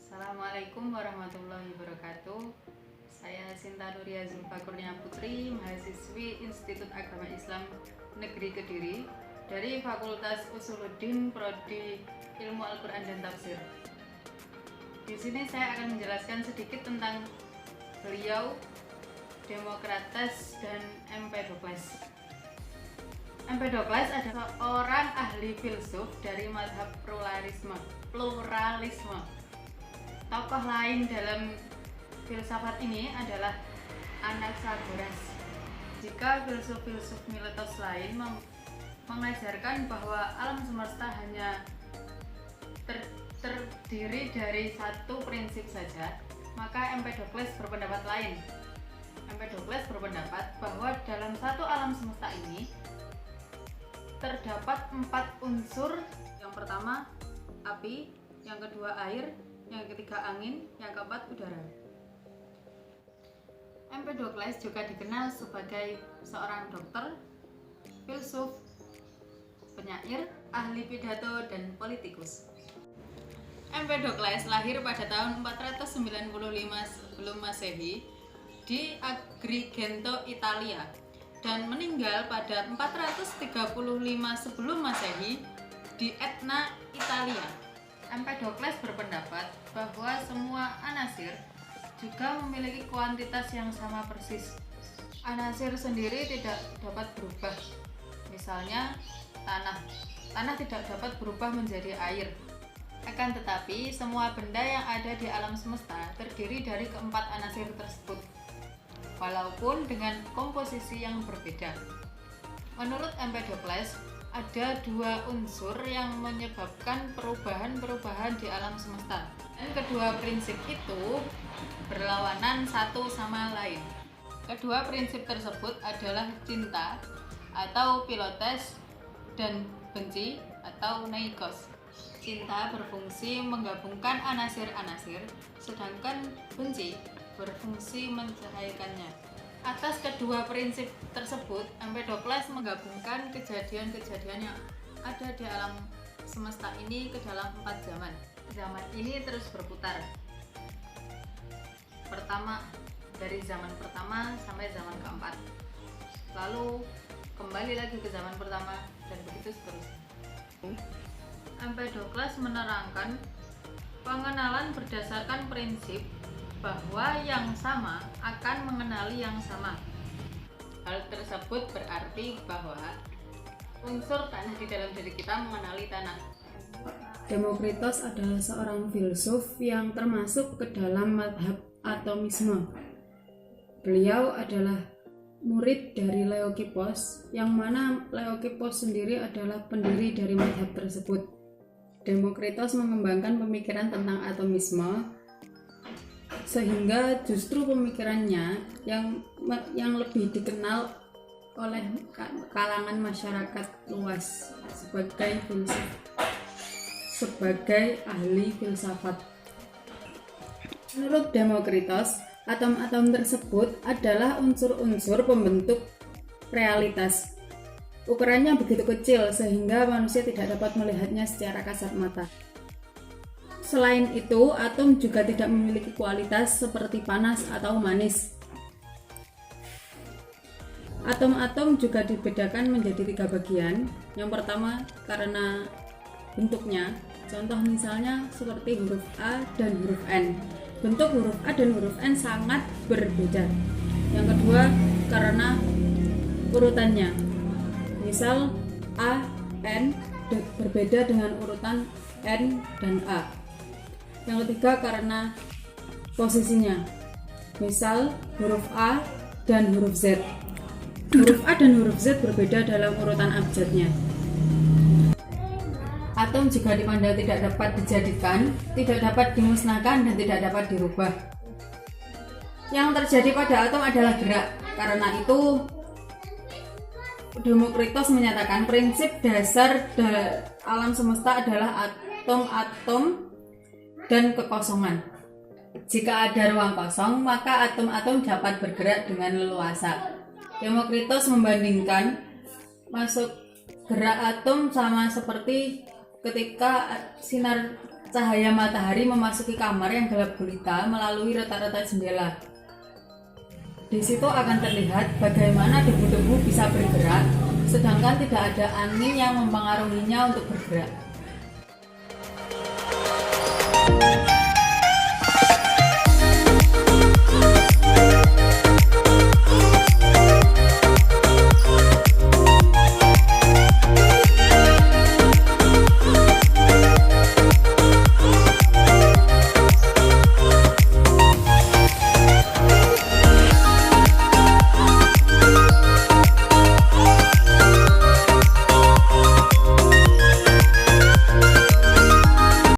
Assalamualaikum warahmatullahi wabarakatuh. Saya Sinta Nuria Zulfa Kurnia Putri, mahasiswi Institut Agama Islam Negeri Kediri dari Fakultas Usuluddin Prodi Ilmu Al-Quran dan Tafsir. Di sini saya akan menjelaskan sedikit tentang beliau, Demokrates dan Empedokles. Empedokles adalah seorang ahli filsuf dari mazhab pluralisme. Tokoh lain dalam filsafat ini adalah Anaxagoras. Jika filsuf-filsuf Miletus lain mengajarkan bahwa alam semesta hanya terdiri dari satu prinsip saja, maka Empedokles berpendapat lain. Empedokles berpendapat bahwa dalam satu alam semesta ini terdapat 4 unsur. Yang pertama api, yang kedua air, yang ketiga angin, yang keempat udara. Empedokles juga dikenal sebagai seorang dokter, filsuf, penyair, ahli pidato, dan politikus. Empedokles lahir pada tahun 495 sebelum Masehi di Agrigento, Italia, dan meninggal pada 435 sebelum Masehi di Etna, Italia. Empedokles berpendapat bahwa semua anasir juga memiliki kuantitas yang sama persis. Anasir sendiri tidak dapat berubah. Misalnya tanah tidak dapat berubah menjadi air. Akan tetapi semua benda yang ada di alam semesta terdiri dari keempat anasir tersebut, walaupun dengan komposisi yang berbeda. Menurut Empedokles, ada 2 unsur yang menyebabkan perubahan-perubahan di alam semesta, dan kedua prinsip itu berlawanan satu sama lain. Kedua prinsip tersebut adalah cinta atau philotes dan benci atau neikos. Cinta berfungsi menggabungkan anasir-anasir, sedangkan benci berfungsi mencahayakannya. Atas kedua prinsip tersebut, Empedokles menggabungkan kejadian-kejadian yang ada di alam semesta ini ke dalam 4 zaman. Zaman ini terus berputar. Dari zaman pertama sampai zaman keempat. Lalu kembali lagi ke zaman pertama dan begitu seterusnya. Empedokles menerangkan pengenalan berdasarkan prinsip bahwa yang sama akan mengenali yang sama. Hal tersebut berarti bahwa unsur tanah di dalam diri kita mengenali tanah. Demokritos adalah seorang filsuf yang termasuk ke dalam mazhab atomisme. Beliau adalah murid dari Leukipos, yang mana Leukipos sendiri adalah pendiri dari mazhab tersebut. Demokritos mengembangkan pemikiran tentang atomisme, sehingga justru pemikirannya yang lebih dikenal oleh kalangan masyarakat luas sebagai filsuf, sebagai ahli filsafat. Menurut Demokritos, atom-atom tersebut adalah unsur-unsur pembentuk realitas. Ukurannya begitu kecil sehingga manusia tidak dapat melihatnya secara kasat mata. Selain itu, atom juga tidak memiliki kualitas seperti panas atau manis. Atom-atom juga dibedakan menjadi 3 bagian. Yang pertama karena bentuknya, contoh misalnya seperti huruf A dan huruf N. Bentuk huruf A dan huruf N sangat berbeda. Yang kedua karena urutannya, misal A, N berbeda dengan urutan N dan A. Yang ketiga karena posisinya, misal huruf A dan huruf Z. Huruf A dan huruf Z berbeda dalam urutan abjadnya. Atom jika dipandang tidak dapat dijadikan, tidak dapat dimusnahkan, dan tidak dapat dirubah. Yang terjadi pada atom adalah gerak. Karena itu Demokritos menyatakan prinsip dasar alam semesta adalah atom-atom dan kekosongan. Jika ada ruang kosong, maka atom-atom dapat bergerak dengan leluasa. Demokritos membandingkan masuk gerak atom sama seperti ketika sinar cahaya matahari memasuki kamar yang gelap gulita melalui retak-retak jendela. Di situ akan terlihat bagaimana debu-debu bisa bergerak, sedangkan tidak ada angin yang mempengaruhinya untuk bergerak.